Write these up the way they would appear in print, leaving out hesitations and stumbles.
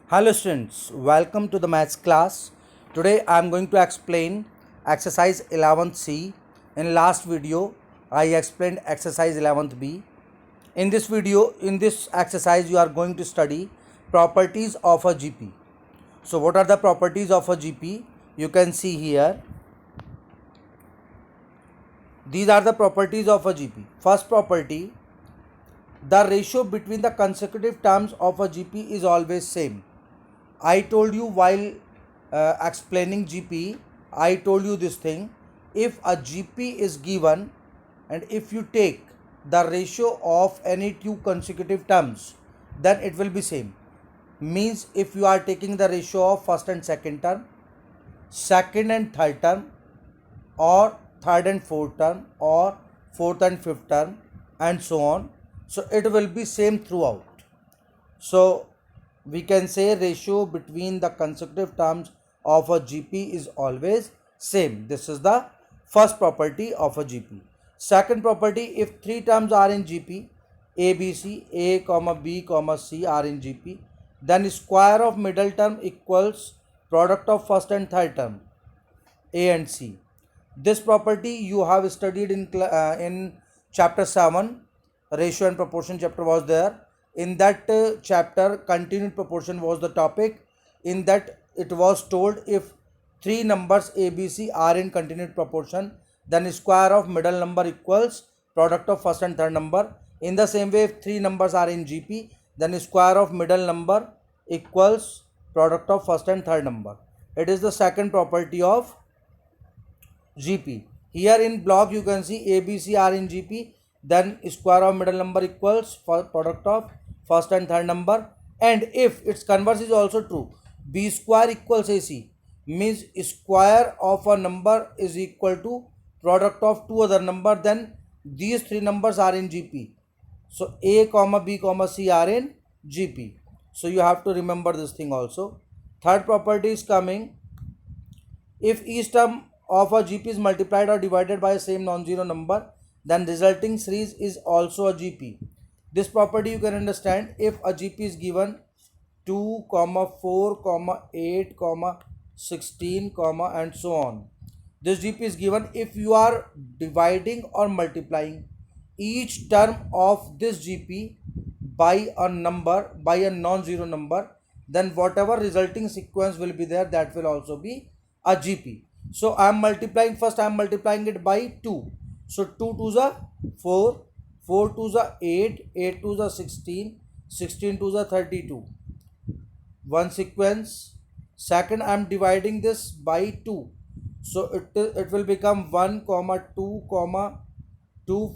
Hello students, welcome to the maths class. Today I am going to explain exercise 11th C. In last video I explained exercise 11th B. In this video, in this exercise you are going to study properties of a GP. So what are the properties of a GP? You can see here. These are the properties of a GP. First property, the ratio between the consecutive terms of a GP is always same. I told you while explaining GP, I told you this thing. If a GP is given and if you take the ratio of any two consecutive terms, then it will be same. Means if you are taking the ratio of first and second term, second and third term, or third and fourth term, or fourth and fifth term, and so on, so it will be same throughout. So we can say ratio between the consecutive terms of a GP is always same. This is the first property of a GP. Second property, if three terms are in GP, A, B, C, A, B, C are in GP, then square of middle term equals product of first and third term, A and C. This property you have studied in chapter 7, ratio and proportion chapter was there. In that chapter, continued proportion was the topic. In that it was told if three numbers A, B, C are in continued proportion, then square of middle number equals product of first and third number. In the same way, if three numbers are in GP, then square of middle number equals product of first and third number. It is the second property of GP. Here in block you can see A, B, C are in GP, then square of middle number equals product of first and third number. And if its converse is also true, B square equals AC, means square of a number is equal to product of two other number, then these three numbers are in GP. So A, B, C are in GP. So you have to remember this thing also. Third property is coming, if each term of a GP is multiplied or divided by a same non-zero number, then resulting series is also a GP. This property you can understand if a GP is given 2, 4, 8, 16, and so on. This GP is given if you are dividing or multiplying each term of this GP by a number, by a non-zero number, then whatever resulting sequence will be there, that will also be a GP. So I am multiplying, first I am multiplying it by 2. So 2 2s are 4, 4 2s are 8, 8 2s are 16, 16 2s are 32. One sequence. Second I am dividing this by 2. So it will become 1, 2, 2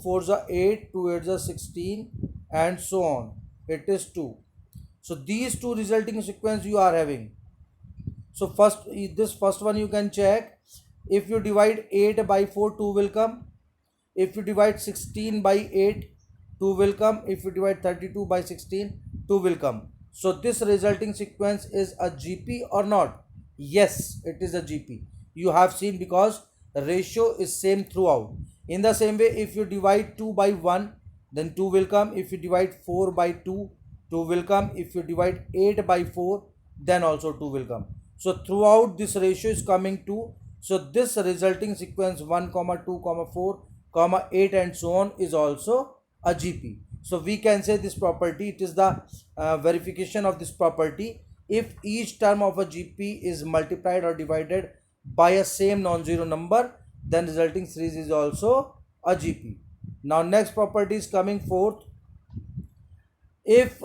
4s are 8, 2 8s are 16, and so on. It is 2. So these two resulting sequence you are having. So this first one you can check. If you divide 8 by 4, 2 will come. If you divide 16 by 8, 2 will come. If you divide 32 by 16, 2 will come. So this resulting sequence is a GP or not? Yes, it is a GP. You have seen because the ratio is same throughout. In the same way, if you divide 2 by 1, then 2 will come. If you divide 4 by 2, 2 will come. If you divide 8 by 4, then also 2 will come. So throughout this ratio is coming 2. So this resulting sequence 1, 2, 4, 8 and so on is also a GP. So we can say this property, it is the verification of this property. If each term of a GP is multiplied or divided by a same non-zero number, then resulting series is also a GP. Now next property is coming fourth. If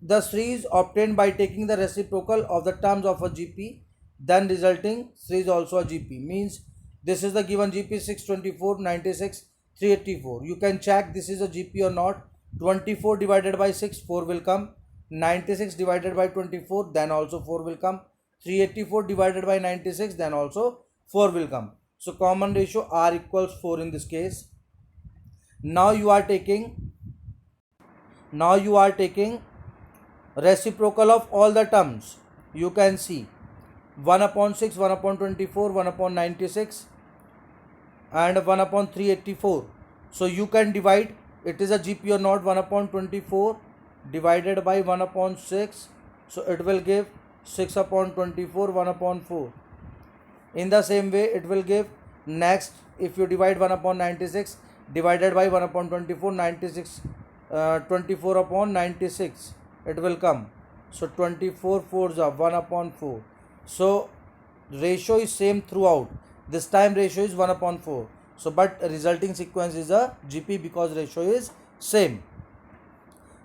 the series obtained by taking the reciprocal of the terms of a GP, then resulting series also a GP. Means this is the given GP 624, 96, 384. You can check this is a GP or not. 24 divided by 6, 4 will come. 96 divided by 24, then also 4 will come. 384 divided by 96, then also 4 will come. So common ratio R equals 4 in this case. Now you are taking reciprocal of all the terms. You can see 1 upon 6, 1 upon 24, 1 upon 96, and 1 upon 384. So you can divide, it is a GP or not. 1 upon 24 divided by 1 upon 6 So it will give 6 upon 24, 1 upon 4. In the same way, it will give next, if you divide 1 upon 96 divided by 1 upon 24, 96, 24 upon 96, it will come. So 24 fours are 1 upon 4. So ratio is same throughout. This time ratio is 1 upon 4. So but resulting sequence is a GP because ratio is same.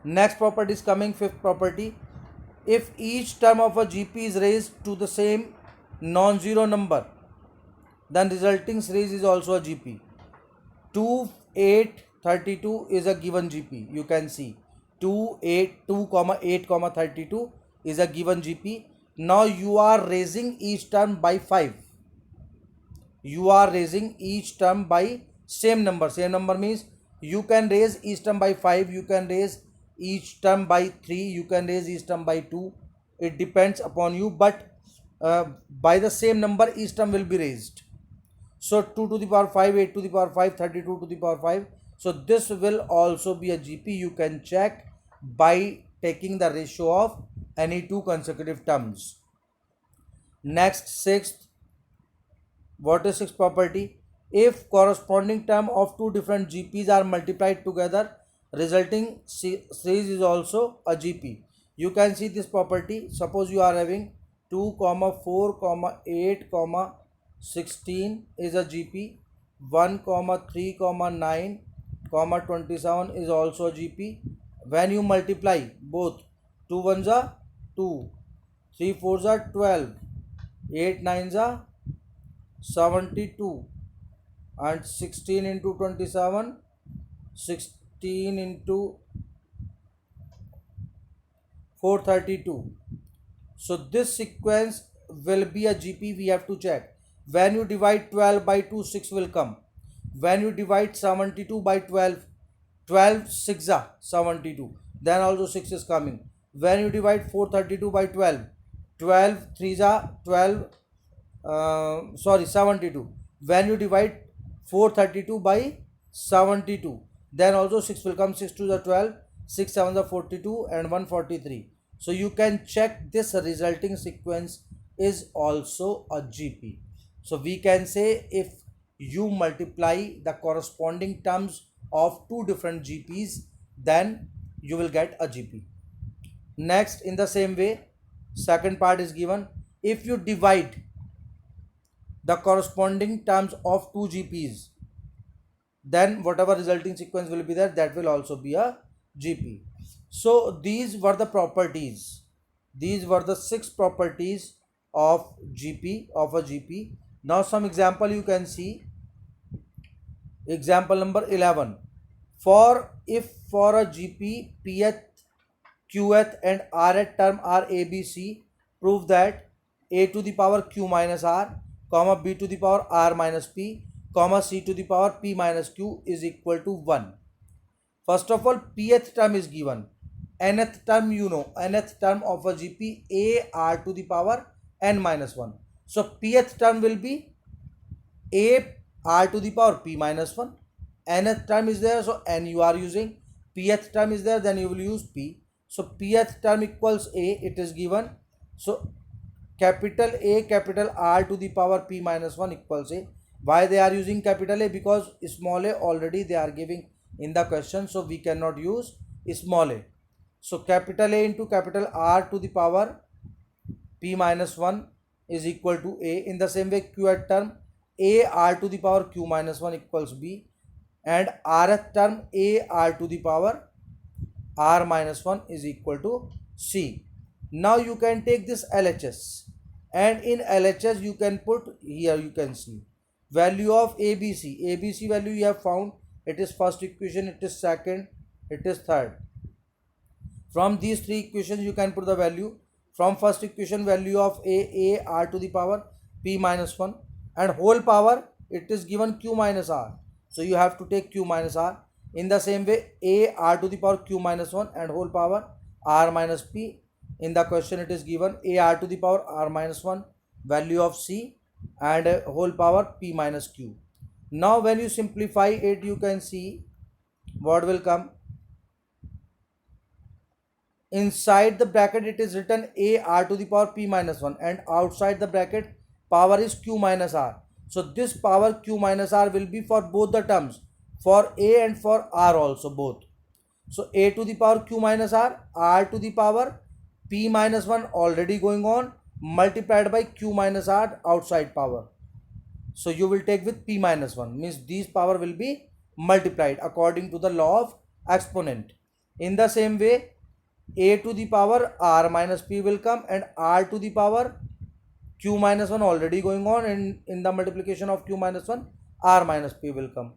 Next property is coming, fifth property. If each term of a GP is raised to the same non-zero number, then resulting series is also a GP. 2, 8, 32 is a given GP. You can see 2, 8, 2, 8, 32 is a given GP. Now you are raising each term by 5. You are raising each term by same number. Same number means you can raise each term by 5. You can raise each term by 3. You can raise each term by 2. It depends upon you, but by the same number each term will be raised. So 2 to the power 5, 8 to the power 5, 32 to the power 5. So this will also be a GP. You can check by taking the ratio of any two consecutive terms. Next, sixth. What is sixth property? If corresponding term of two different GPs are multiplied together, resulting series is also a GP. You can see this property. Suppose you are having 2, 4, 8, 16 is a GP. 1, 3, 9, 27 is also a GP. When you multiply both, 2 ones are 2, 3 fours are 12, 8 nines are 72, and 16 into 27, 16 into 432. So this sequence will be a GP. We have to check. When you divide 12 by 2, 6 will come. When you divide 72 by 12, 12 6 are 72. Then also 6 is coming. When you divide 432 by 12, 12 3 are 12, 72. When you divide 432 by 72, then also 6 will come. 6 2 are 12, 6 7 are 42, and 143. So you can check this resulting sequence is also a GP. So we can say if you multiply the corresponding terms of two different GPs, then you will get a GP. Next, in the same way, second part is given. If you divide the corresponding terms of two GPs, then whatever resulting sequence will be there, that will also be a GP. So these were the properties. These were the 6 properties of GP, of a GP. Now some example you can see. Example number 11. If for a GP, Pth, Qth and Rth term are ABC, prove that A to the power Q minus R, comma B to the power R minus P, comma C to the power P minus Q is equal to 1. First of all, Pth term is given. Nth term you know. Nth term of a GP, A R to the power N minus 1. So Pth term will be A R to the power P minus 1. Nth term is there, so N you are using. Pth term is there, then you will use P. So Pth term equals A, it is given. So capital A capital R to the power P minus 1 equals A. Why they are using capital A? Because small a already they are giving in the question, so we cannot use small a. So capital A into capital R to the power P minus 1 is equal to A. In the same way, Qth term A R to the power Q minus 1 equals B, and Rth term A R to the power R minus 1 is equal to C. Now you can take this LHS, and in LHS you can put here, you can see value of ABC. ABC value you have found. It is first equation, it is second, it is third. From these three equations you can put the value. From first equation, value of A R to the power P minus 1, and whole power it is given Q minus R. So you have to take Q minus R. In the same way, A R to the power Q minus 1 and whole power R minus P. In the question it is given A R to the power R minus 1, value of C, and whole power P minus Q. Now when you simplify it, you can see what will come. inside the bracket it is written a r to the power p minus 1, and outside the bracket power is q minus r. So this power q minus r will be for both the terms, for a and for r also, both. So a to the power q minus r to the power p minus 1 already going on, multiplied by q minus r outside power. So you will take with p minus 1, means these power will be multiplied according to the law of exponent. In the same way, a to the power r minus p will come, and r to the power q minus 1 already going on, and in the multiplication of q minus 1 r minus p will come.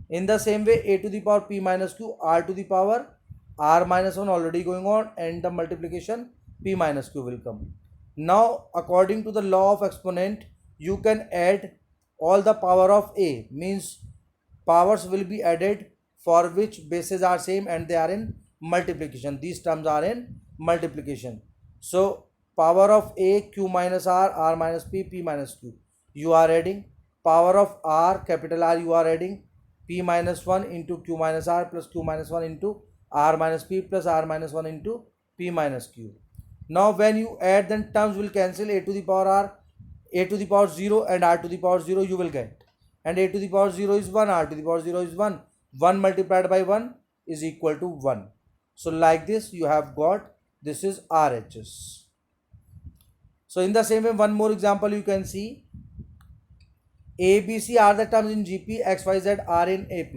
In the same way, a to the power p minus q, r to the power r minus 1 already going on, and the multiplication p minus q will come. Now according to the law of exponent, you can add all the power of a, means powers will be added for which bases are same and they are in multiplication. These terms are in multiplication. So power of a q minus r minus p, p minus q, you are adding. Power of r, capital R, you are adding. P minus 1 into q minus r plus q minus 1 into r minus p plus r minus 1 into p minus q. Now when you add, then terms will cancel. A to the power r, a to the power 0 and r to the power 0 you will get, and a to the power 0 is 1, r to the power 0 is 1. 1 multiplied by 1 is equal to 1. So like this you have got, this is RHS. So in the same way, one more example you can see. A, B, C are the terms in GP, X, Y, Z are in AP.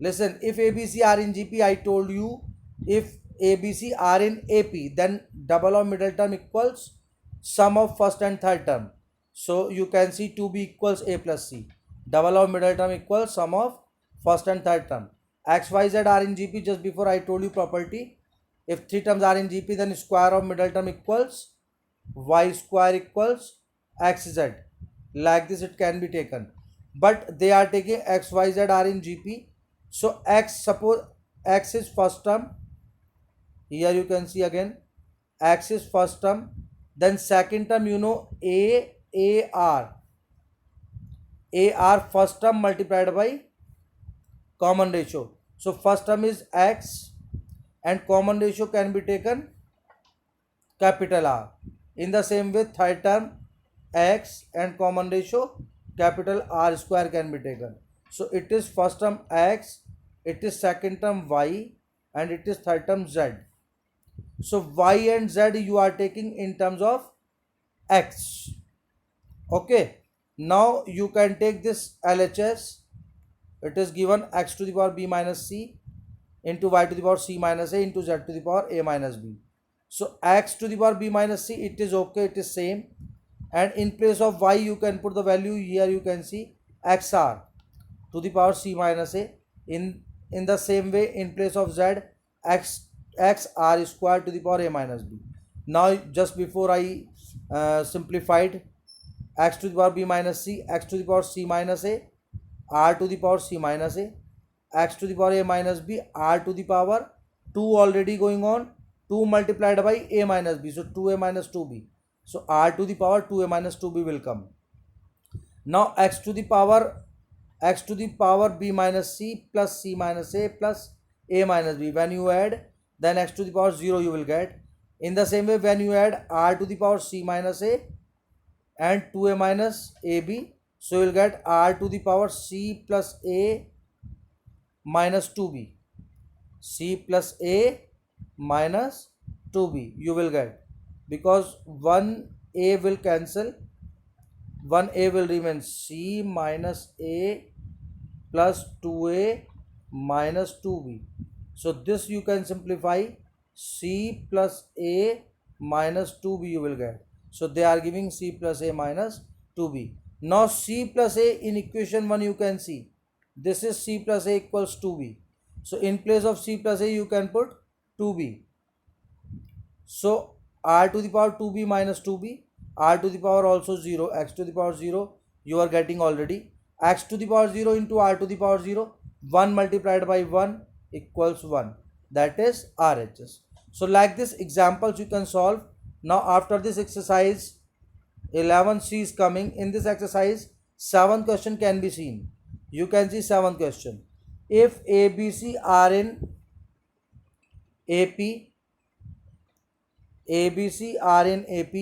Listen, if A, B, C are in GP, I told you, if A, B, C are in AP, then double of middle term equals sum of first and third term. So you can see 2B equals A plus C. Double of middle term equals sum of first and third term. X, Y, Z are in GP. Just before I told you property, if three terms are in GP, then square of middle term equals y square equals xz. Like this it can be taken, but they are taking x, y, z are in GP. So x, suppose x is first term, here you can see again x is first term, then second term, you know, ar first term multiplied by common ratio. So first term is x and common ratio can be taken capital R. In the same way, third term x and common ratio capital R square can be taken. So it is first term x, it is second term y, and it is third term z. So y and z you are taking in terms of x. Okay, now you can take this LHS. It is given x to the power b minus c into y to the power c minus a into z to the power a minus b. So x to the power b minus c, it is okay, it is same, and in place of y you can put the value. Here you can see xr to the power c minus a. In the same way, in place of z, x r square to the power a minus b. Now just before I simplified, x to the power b minus c, x to the power c minus a, r to the power c minus a, x to the power a minus b, r to the power 2 already going on, 2 multiplied by a minus b, so 2a minus 2b. So r to the power 2a minus 2b will come. Now x to the power b minus c plus c minus a plus a minus b, when you add, then x to the power 0 you will get. In the same way, when you add r to the power c minus a and 2a minus ab, so you will get r to the power c plus a minus 2b, c plus a minus 2b you will get, because 1a will cancel, 1a will remain, c minus a plus 2a minus 2b. So this you can simplify, c plus a minus 2b you will get. So they are giving c plus a minus 2b. Now c plus a in equation 1 you can see, this is c plus a equals 2b. So in place of c plus a you can put 2b. So r to the power 2b minus 2b, r to the power also 0, x to the power 0 you are getting already. X to the power 0 into r to the power 0, 1 multiplied by 1 equals 1, that is RHS. So like this examples you can solve. Now after this exercise 11C is coming. In this exercise 7 question can be seen. You can see 7 question. If ABC are in AP, A, B, C are in AP,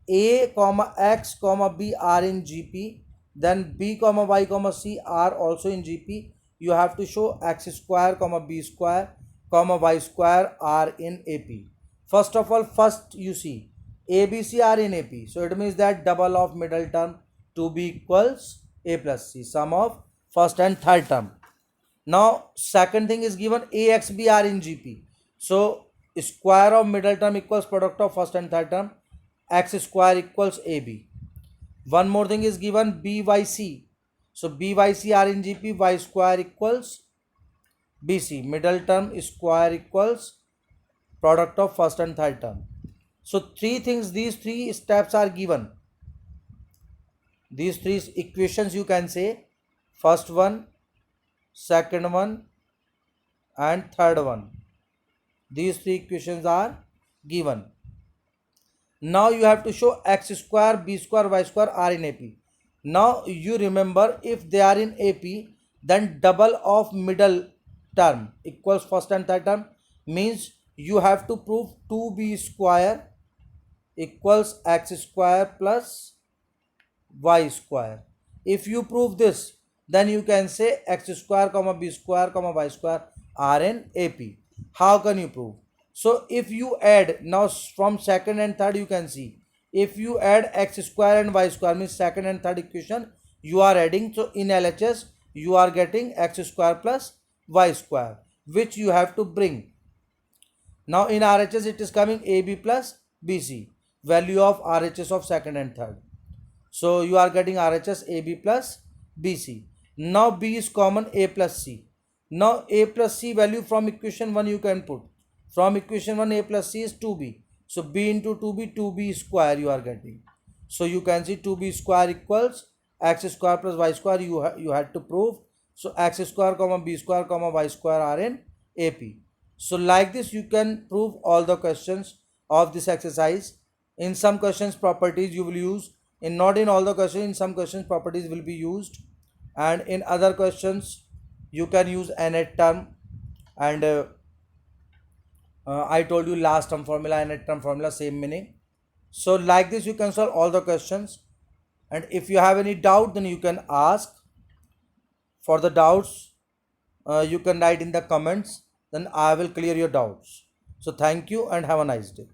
A, comma X, comma B are in GP, then B, comma Y, comma C are also in GP. You have to show X square, comma B square, comma Y square are in AP. First of all, first you see A, B, C are in AP. So it means that double of middle term 2B equals A plus C, sum of first and third term. Now second thing is given AXB are in GP. So square of middle term equals product of first and third term. X square equals AB. One more thing is given BYC. So BYC are in GP, Y square equals BC. Middle term square equals product of first and third term. So three things, these three steps are given. These three equations you can say, first one, second one and third one. These three equations are given. Now you have to show X square, B square, Y square are in AP. Now you remember, if they are in AP, then double of middle term equals first and third term, means you have to prove 2B square equals X square plus Y square. If you prove this, then you can say X square comma B square comma Y square are in AP. How can you prove? So if you add, now from second and third you can see, if you add X square and Y square, means second and third equation you are adding. So in LHS you are getting X square plus Y square, which you have to bring. Now in RHS it is coming AB plus BC, value of RHS of second and third. So you are getting RHS AB plus BC. Now B is common, A plus C. Now A plus C value from equation 1 you can put. From equation 1 A plus C is 2B. So B into 2B, 2B square you are getting. So you can see 2B square equals X square plus Y square you had to prove. So X square comma B square comma Y square are in AP. So like this you can prove all the questions of this exercise. In some questions properties you will use, in not in all the questions, in some questions properties will be used, and in other questions you can use nth term, and I told you last term formula, nth term formula, same meaning. So like this you can solve all the questions, and if you have any doubt then you can ask. For the doubts you can write in the comments, then I will clear your doubts. So thank you and have a nice day.